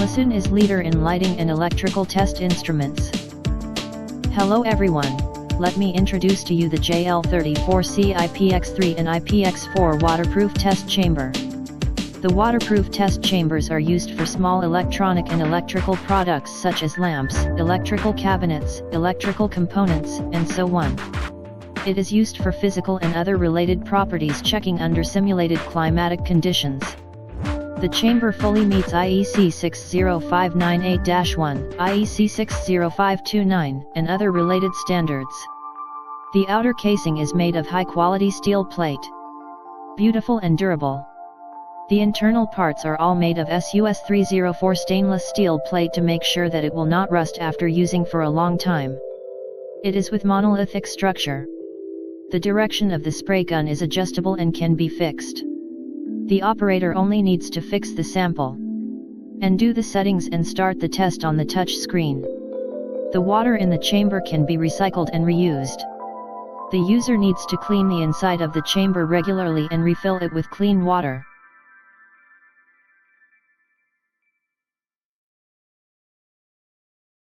Klassen is leader in lighting and electrical test instruments. Hello everyone, let me introduce to you the JL34C IPX3 and IPX4 waterproof test chamber. The waterproof test chambers are used for small electronic and electrical products such as lamps, electrical cabinets, electrical components, and so on. It is used for physical and other related properties checking under simulated climatic conditions. The chamber fully meets IEC 60598-1, IEC 60529, and other related standards. The outer casing is made of high-quality steel plate. Beautiful and durable. The internal parts are all made of SUS 304 stainless steel plate to make sure that it will not rust after using for a long time. It is with monolithic structure. The direction of the spray gun is adjustable and can be fixed. The operator only needs to fix the sample and do the settings and start the test on the touch screen. The water in the chamber can be recycled and reused. The user needs to clean the inside of the chamber regularly and refill it with clean water.